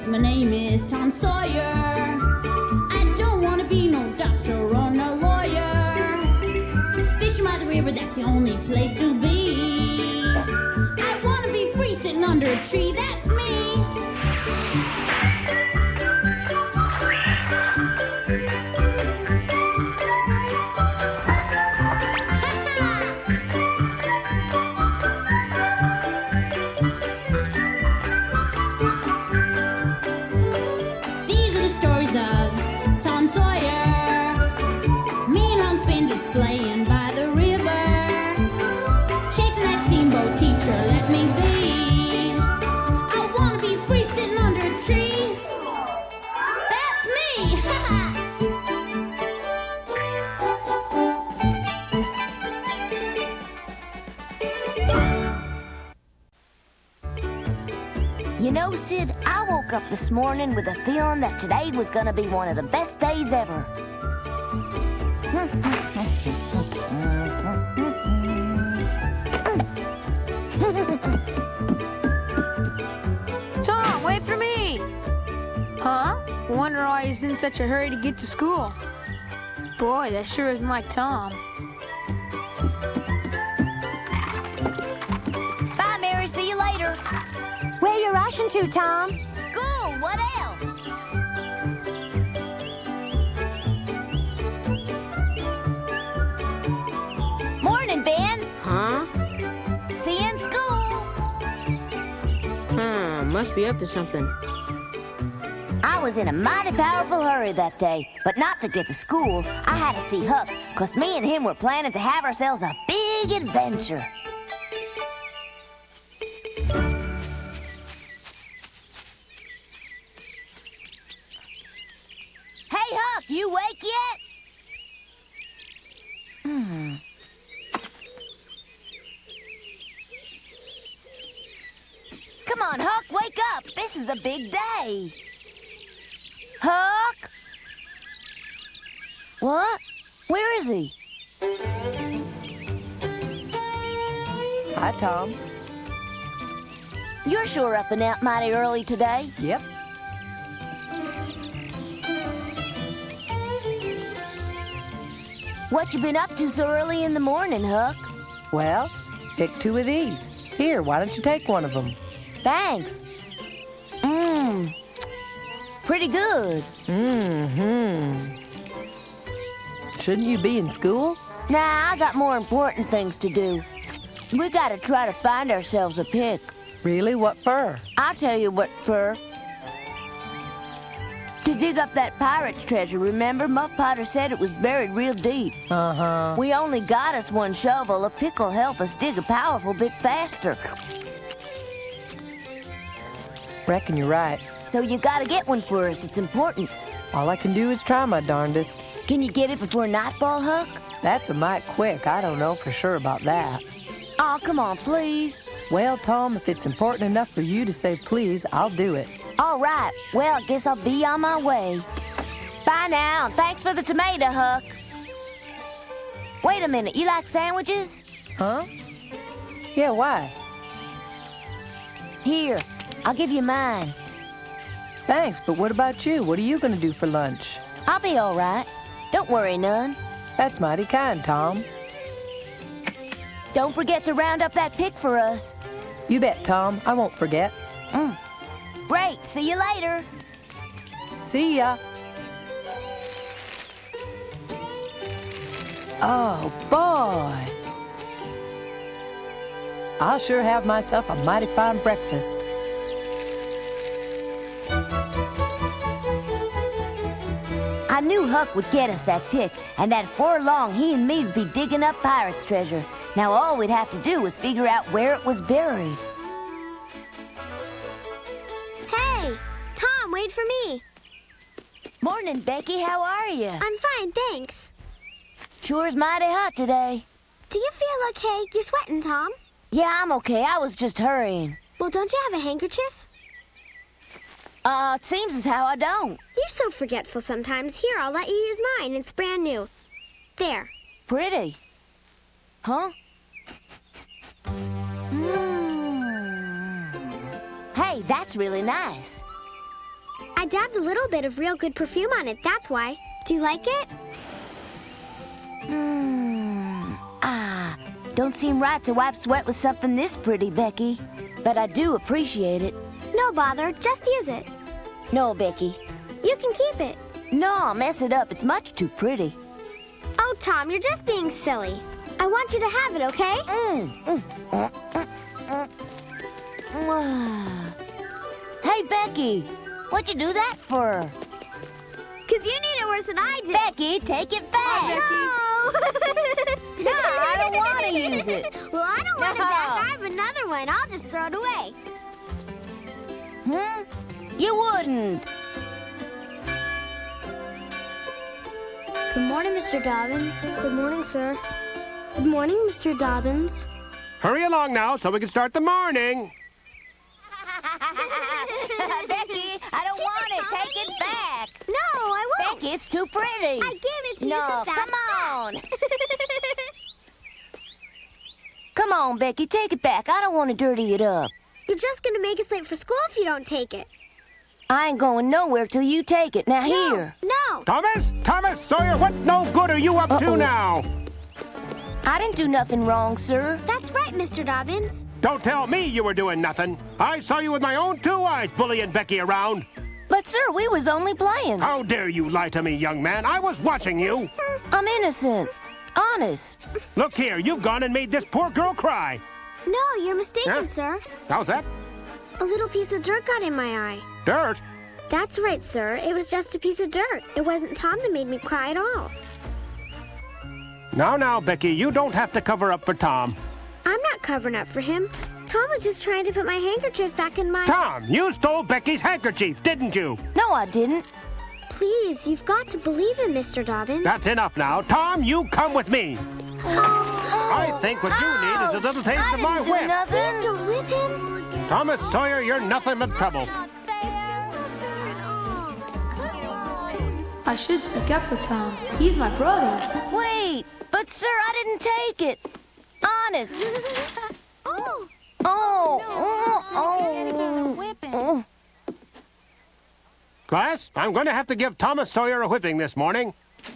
my name is Tom Sawyer. I don't want to be no doctor or no lawyer. Fishing by the river, that's the only place to be. I want to be free sitting under a tree, that's me. These are the stories of Tom Sawyer. Me and Unc Finn just playing by the river, chasing that steamboat teacher, let me be. I want to be free sitting under a tree. That's me! You know, Sid, I woke up this morning with a feeling that today was gonna be one of the best days ever. Tom, wait for me! Huh? Wonder why he's in such a hurry to get to school. Boy, that sure isn't like Tom. Bye, Mary. See you later. Where you rushing to, Tom? School, what else? Morning, Ben. Huh? See you in school. Must be up to something. I was in a mighty powerful hurry that day, but not to get to school. I had to see Huck, 'cause me and him were planning to have ourselves a big adventure. Hey, Huck, you wake yet? Come on, Huck, wake up. This is a big day. Huck? What? Where is he? Hi, Tom. You're sure up and out mighty early today. Yep. What you been up to so early in the morning, Huck? Well, pick two of these. Here, why don't you take one of them? Thanks. Pretty good. Shouldn't you be in school? Nah, I got more important things to do. We gotta try to find ourselves a pick. Really? What for? I'll tell you what for. To dig up that pirate's treasure, remember? Muff Potter said it was buried real deep. Uh-huh. We only got us one shovel. A pick'll help us dig a powerful bit faster. Reckon you're right. So you gotta get one for us. It's important. All I can do is try my darndest. Can you get it before nightfall, Huck? That's a mite quick. I don't know for sure about that. Oh, come on, please. Well, Tom, if it's important enough for you to say please, I'll do it. All right. Well, I guess I'll be on my way. Bye now, and thanks for the tomato, Huck. Wait a minute. You like sandwiches? Huh? Yeah, why? Here, I'll give you mine. Thanks, but what about you? What are you going to do for lunch? I'll be all right. Don't worry none. That's mighty kind, Tom. Don't forget to round up that pick for us. You bet, Tom. I won't forget. Great. See you later. See ya. Oh, boy. I'll sure have myself a mighty fine breakfast. I knew Huck would get us that pick, and that before long he and me'd be digging up pirate's treasure. Now all we'd have to do was figure out where it was buried. Hey, Tom, wait for me. Morning, Becky. How are you? I'm fine, thanks. Sure's mighty hot today. Do you feel okay? You're sweating, Tom. Yeah, I'm okay. I was just hurrying. Well, don't you have a handkerchief? It seems as how I don't. You're so forgetful sometimes. Here, I'll let you use mine. It's brand new. There. Pretty. Huh? Hey, that's really nice. I dabbed a little bit of real good perfume on it, that's why. Do you like it? Don't seem right to wipe sweat with something this pretty, Becky. But I do appreciate it. No bother, just use it. No, Becky. You can keep it. No, I'll mess it up. It's much too pretty. Oh, Tom, you're just being silly. I want you to have it, okay? Hey, Becky. What'd you do that for? Because you need it worse than I did. Becky, take it back. No, I don't want to use it. Well, I don't want it back. I have another one. I'll just throw it away. You wouldn't. Good morning, Mr. Dobbins. Good morning, sir. Good morning, Mr. Dobbins. Hurry along now so we can start the morning. Becky, I don't want it. Take it back. No, I won't. Becky, it's too pretty. I gave it to you, No, so that's come on. that. Come on, Becky, take it back. I don't want to dirty it up. You're just going to make us late for school if you don't take it. I ain't going nowhere till you take it. Now, here. No. Thomas Sawyer, what no good are you up to now? I didn't do nothing wrong, sir. That's right, Mr. Dobbins. Don't tell me you were doing nothing. I saw you with my own 2 eyes bullying Becky around. But, sir, we was only playing. How dare you lie to me, young man? I was watching you. I'm innocent. Honest. Look here, you've gone and made this poor girl cry. No, you're mistaken, Huh? sir. How's that? A little piece of dirt got in my eye. Dirt? That's right, sir. It was just a piece of dirt. It wasn't Tom that made me cry at all. Now, Becky, you don't have to cover up for Tom. I'm not covering up for him. Tom was just trying to put my handkerchief back in my... Tom, you stole Becky's handkerchief, didn't you? No, I didn't. Please, you've got to believe him, Mr. Dobbins. That's enough now. Tom, you come with me. I think what you need is a little taste of my whip. Please don't whip him. Thomas Sawyer, you're nothing but trouble. I should speak up for Tom. He's my brother. Wait, but, sir, I didn't take it. Honest. Class, I'm going to have to give Thomas Sawyer a whipping this morning.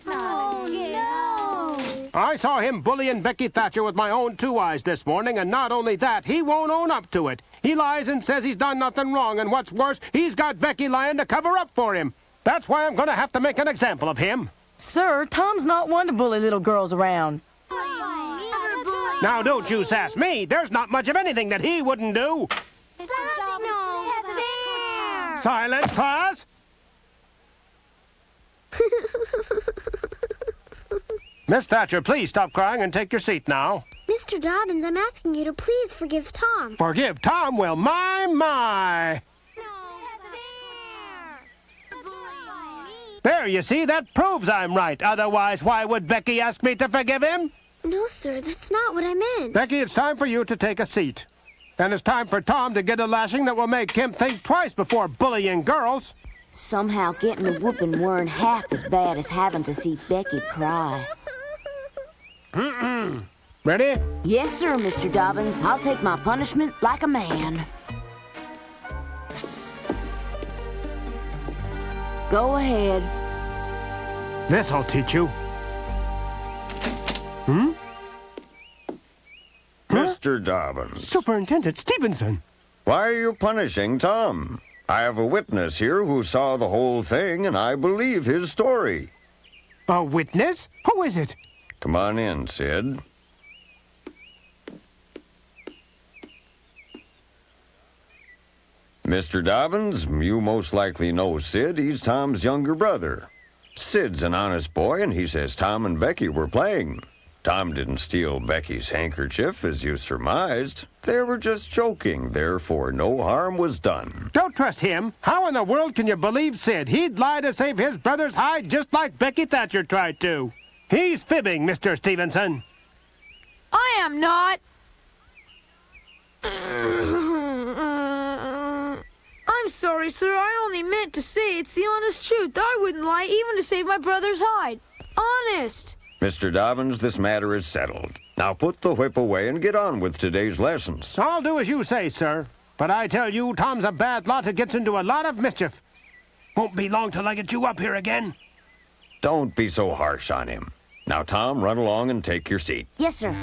Oh, no. I saw him bullying Becky Thatcher with my own 2 eyes this morning, and not only that, he won't own up to it. He lies and says he's done nothing wrong, and what's worse, he's got Becky lying to cover up for him. That's why I'm going to have to make an example of him. Sir, Tom's not one to bully little girls around. Now, don't you sass me. There's not much of anything that he wouldn't do. That's no fair. Silence, class. Miss Thatcher, please stop crying and take your seat now. Mr. Dobbins, I'm asking you to please forgive Tom. Forgive Tom? Well, my. There, you see, that proves I'm right. Otherwise, why would Becky ask me to forgive him? No, sir, that's not what I meant. Becky, it's time for you to take a seat. And it's time for Tom to get a lashing that will make him think twice before bullying girls. Somehow getting a whooping weren't half as bad as having to see Becky cry. Ready? Yes, sir, Mr. Dobbins. I'll take my punishment like a man. Go ahead. This'll teach you. Mr. Dobbins, Superintendent Stevenson. why are you punishing Tom? I have a witness here who saw the whole thing, and I believe his story. A witness? Who is it? Come on in, Sid. Mr. Dobbins, you most likely know Sid. He's Tom's younger brother. Sid's an honest boy, and he says Tom and Becky were playing. Tom didn't steal Becky's handkerchief, as you surmised. They were just joking, therefore no harm was done. Don't trust him. How in the world can you believe Sid? He'd lie to save his brother's hide just like Becky Thatcher tried to. He's fibbing, Mr. Stevenson. I am not. I'm sorry, sir. I only meant to say it's the honest truth. I wouldn't lie even to save my brother's hide. Honest. Mr. Dobbins, this matter is settled. Now put the whip away and get on with today's lessons. I'll do as you say, sir. But I tell you, Tom's a bad lot who gets into a lot of mischief. Won't be long till I get you up here again. Don't be so harsh on him. Now, Tom, run along and take your seat. Yes, sir.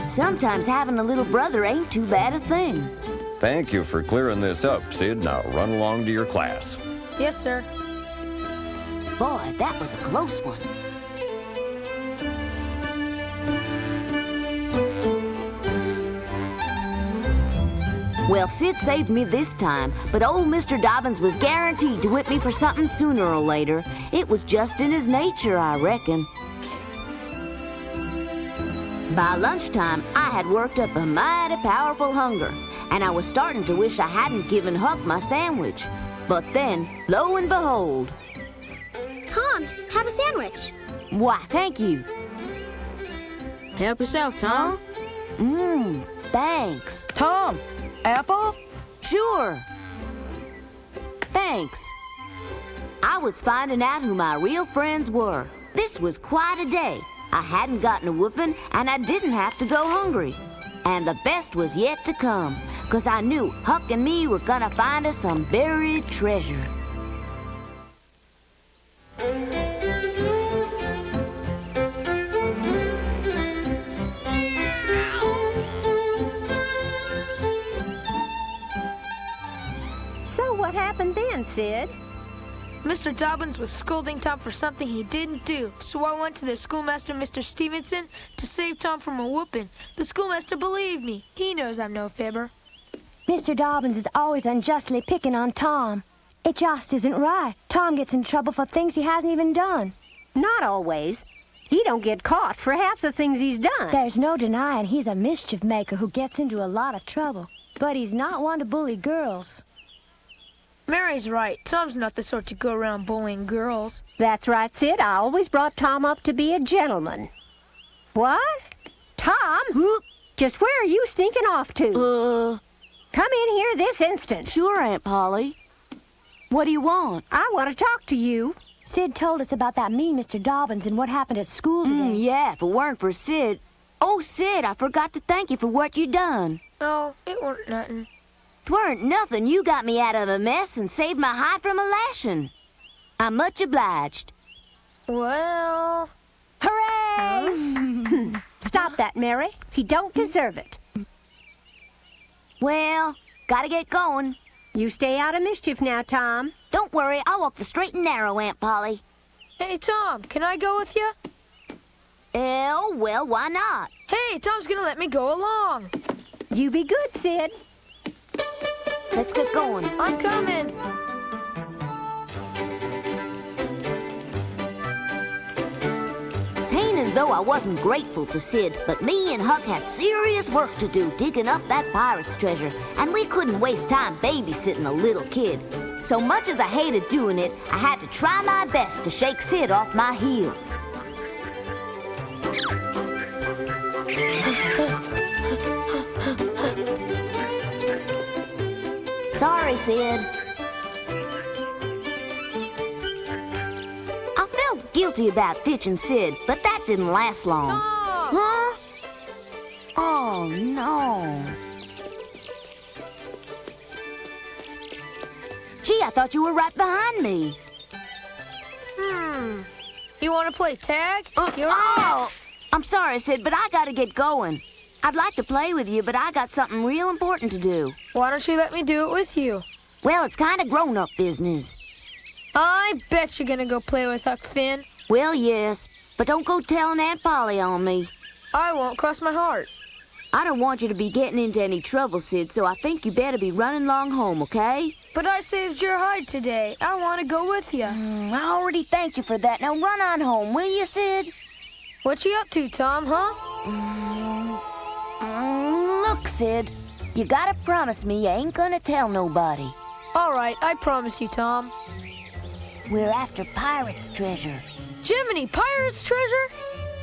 Sometimes having a little brother ain't too bad a thing. Thank you for clearing this up, Sid. Now run along to your class. Yes, sir. Boy, that was a close one. Well, Sid saved me this time, but old Mr. Dobbins was guaranteed to whip me for something sooner or later. It was just in his nature, I reckon. By lunchtime, I had worked up a mighty powerful hunger, and I was starting to wish I hadn't given Huck my sandwich. But then, lo and behold... Tom, have a sandwich. Why, thank you. Help yourself, Tom. Thanks. Tom, apple? Sure. Thanks. I was finding out who my real friends were. This was quite a day. I hadn't gotten a whooping, and I didn't have to go hungry. And the best was yet to come, 'cause I knew Huck and me were gonna find us some buried treasure. So what happened then, Sid? Mr. Dobbins was scolding Tom for something he didn't do, so I went to the schoolmaster, Mr. Stevenson, to save Tom from a whooping. The schoolmaster believed me. He knows I'm no fibber. Mr. Dobbins is always unjustly picking on Tom. It just isn't right. Tom gets in trouble for things he hasn't even done. Not always. He don't get caught for half the things he's done. There's no denying he's a mischief maker who gets into a lot of trouble. But he's not one to bully girls. Mary's right. Tom's not the sort to go around bullying girls. That's right, Sid. I always brought Tom up to be a gentleman. What? Tom? Just where are you sneaking off to? Come in here this instant. Sure, Aunt Polly. What do you want? I want to talk to you. Sid told us about that mean Mr. Dobbins and what happened at school today. Yeah, if it weren't for Sid. Oh, Sid, I forgot to thank you for what you done. Oh, it weren't nothing. 'Tweren't nothing. You got me out of a mess and saved my hide from a lashing. I'm much obliged. Well... Hooray! Stop that, Mary. He don't deserve it. Well, gotta get going. You stay out of mischief now, Tom. Don't worry, I'll walk the straight and narrow, Aunt Polly. Hey, Tom, can I go with you? Oh, well, why not? Hey, Tom's gonna let me go along. You be good, Sid. Let's get going. I'm coming. Tain't as though I wasn't grateful to Sid, but me and Huck had serious work to do digging up that pirate's treasure, and we couldn't waste time babysitting a little kid. So much as I hated doing it, I had to try my best to shake Sid off my heels. Sorry, Sid. I felt guilty about ditching Sid, but that didn't last long. Tom! Huh? Oh, no. Gee, I thought you were right behind me. You want to play tag? You're Oh! I'm sorry, Sid, but I gotta get going. I'd like to play with you, but I got something real important to do. Why don't you let me do it with you? Well, it's kind of grown-up business. I bet you're gonna go play with Huck Finn. Well, yes, but don't go telling Aunt Polly on me. I won't, cross my heart. I don't want you to be getting into any trouble, Sid, so I think you better be running along home, okay? But I saved your hide today. I want to go with you. I already thanked you for that. Now run on home, will you, Sid? What you up to, Tom, huh? Look, Sid, you gotta promise me you ain't gonna tell nobody. All right, I promise you, Tom. We're after pirate's treasure. Jiminy, pirate's treasure?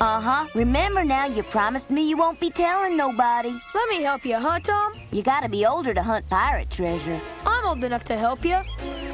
Uh-huh. Remember now, you promised me you won't be telling nobody. Let me help you, huh, Tom? You gotta be older to hunt pirate treasure. I'm old enough to help you.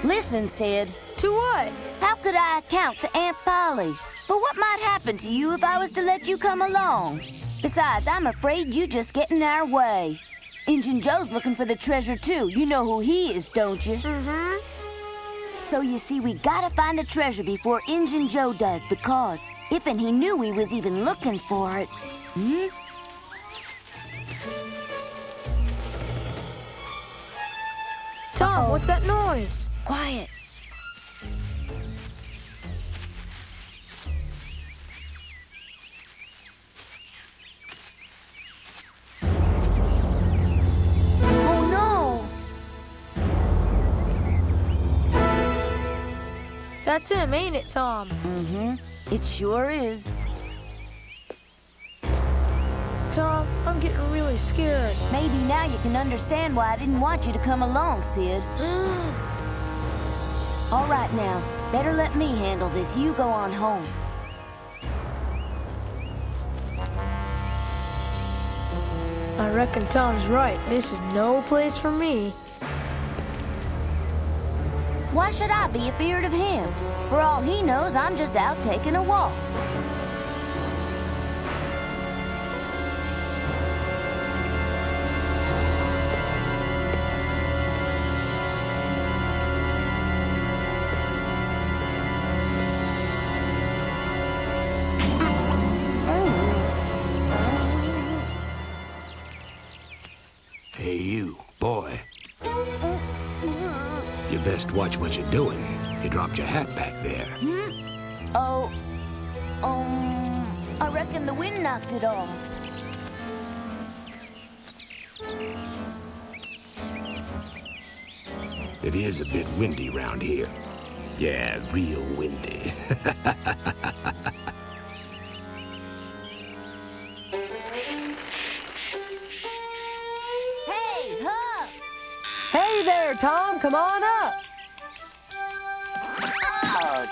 Listen, Sid. To what? How could I account to Aunt Polly? But what might happen to you if I was to let you come along? Besides, I'm afraid you just get in our way. Injun Joe's looking for the treasure, too. You know who he is, don't you? Mm-hmm. So you see, we gotta find the treasure before Injun Joe does, because if he knew we was even looking for it, Tom, what's that noise? Quiet. Oh, no! That's him, ain't it, Tom? Mm-hmm. It sure is. Tom, I'm getting really scared. Maybe now you can understand why I didn't want you to come along, Sid. All right now, better let me handle this. You go on home. I reckon Tom's right. This is no place for me. Why should I be afeard of him? For all he knows, I'm just out taking a walk. Hey, you, boy. You best watch what you're doing. You dropped your hat back there. Oh, I reckon the wind knocked it off. It is a bit windy round here. Yeah, real windy. Hey, Huck! Hey there, Tom. Come on up. Oh,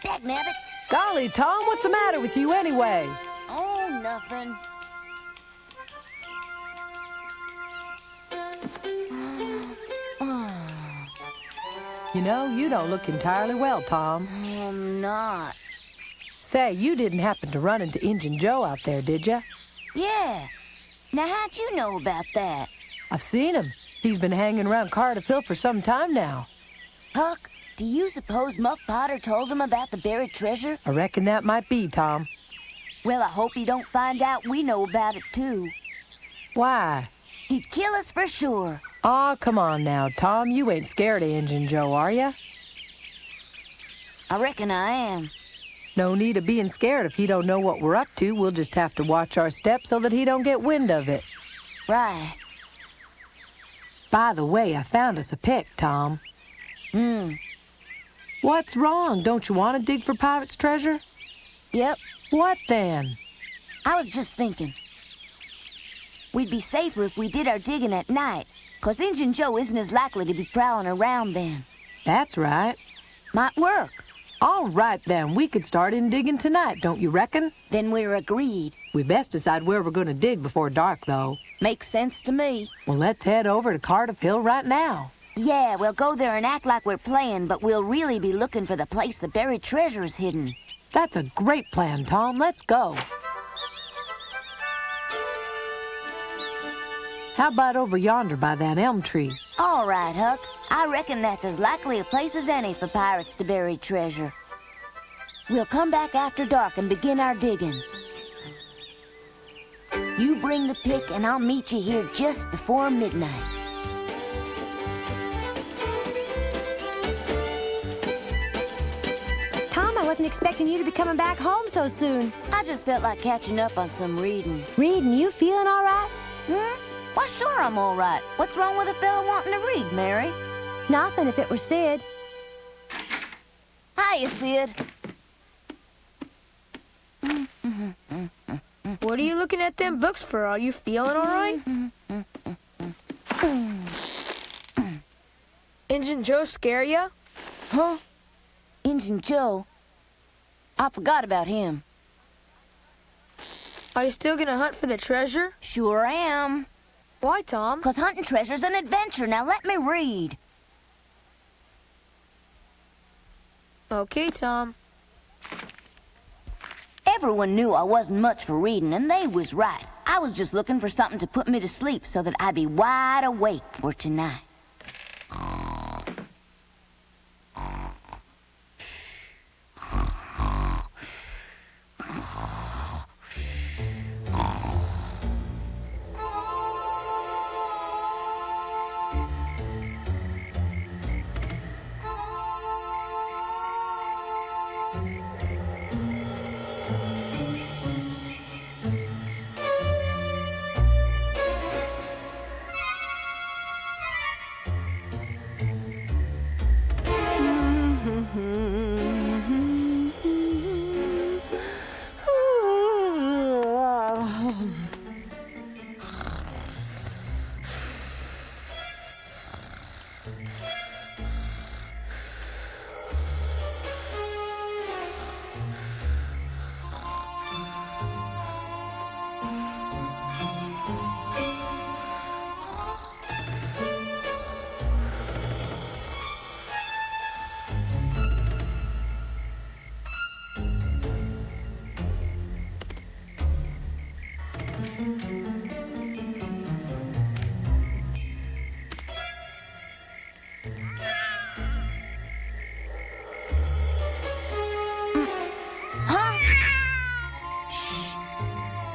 dagnabbit. Golly, Tom, what's the matter with you anyway? Oh, nothing. You know, you don't look entirely well, Tom. I'm not. Say, you didn't happen to run into Injun Joe out there, did you? Yeah. Now, how'd you know about that? I've seen him. He's been hanging around Cardiff Hill for some time now. Huck, do you suppose Muff Potter told him about the buried treasure? I reckon that might be, Tom. Well, I hope he don't find out we know about it, too. Why? He'd kill us for sure. Aw, come on now, Tom. You ain't scared of Injun Joe, are you? I reckon I am. No need of being scared if he don't know what we're up to. We'll just have to watch our steps so that he don't get wind of it. Right. By the way, I found us a pick, Tom. What's wrong? Don't you want to dig for pirate's treasure? Yep. What then? I was just thinking. We'd be safer if we did our digging at night, 'cause Injun Joe isn't as likely to be prowling around then. That's right. Might work. All right, then. We could start in digging tonight, don't you reckon? Then we're agreed. We best decide where we're going to dig before dark, though. Makes sense to me. Well, let's head over to Cardiff Hill right now. Yeah, we'll go there and act like we're playing, but we'll really be looking for the place the buried treasure is hidden. That's a great plan, Tom. Let's go. How about over yonder by that elm tree? All right, Huck. I reckon that's as likely a place as any for pirates to bury treasure. We'll come back after dark and begin our digging. You bring the pick and I'll meet you here just before midnight. Tom, I wasn't expecting you to be coming back home so soon. I just felt like catching up on some reading. Reading, you feeling all right? Why, sure I'm all right. What's wrong with a fella wanting to read, Mary? Nothing if it were Sid. Hiya, Sid. What are you looking at them books for? Are you feeling all right? Injun Joe scare ya? Huh? Injun Joe? I forgot about him. Are you still gonna hunt for the treasure? Sure am. Why, Tom? 'Cause hunting treasure's an adventure. Now let me read. Okay, Tom. Everyone knew I wasn't much for reading, and they was right. I was just looking for something to put me to sleep so that I'd be wide awake for tonight.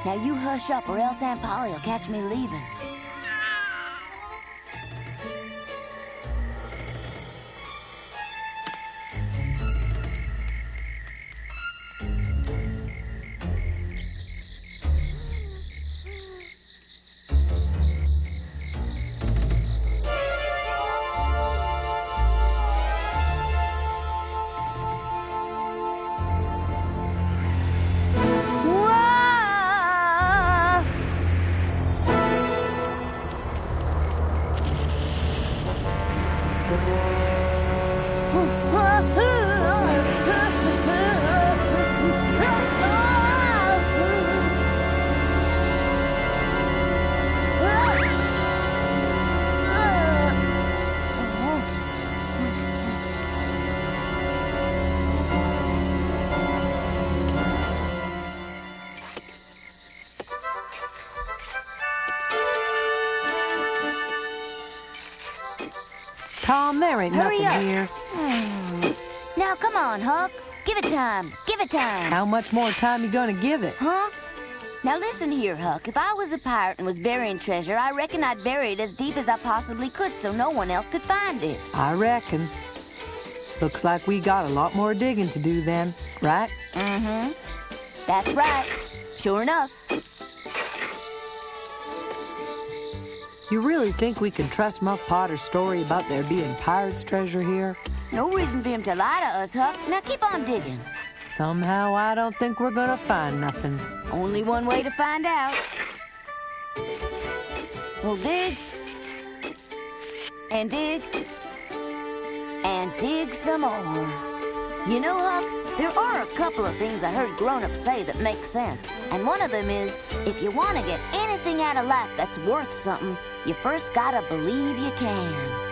Now you hush up or else Aunt Polly will catch me leaving. Tom, there ain't Hurry nothing up. here. Now come on, Huck. Give it time. Give it time. How much more time you gonna give it? Huh? Now listen here, Huck. If I was a pirate and was burying treasure, I reckon I'd bury it as deep as I possibly could so no one else could find it. I reckon. Looks like we got a lot more digging to do then, right? Mm-hmm. That's right. Sure enough. You really think we can trust Muff Potter's story about there being pirates' treasure here? No reason for him to lie to us, Huck. Now keep on digging. Somehow I don't think we're gonna find nothing. Only one way to find out. We'll dig. And dig. And dig some more. You know, Huck, there are a couple of things I heard grown-ups say that make sense. And one of them is, if you want to get anything out of life that's worth something, you first gotta believe you can.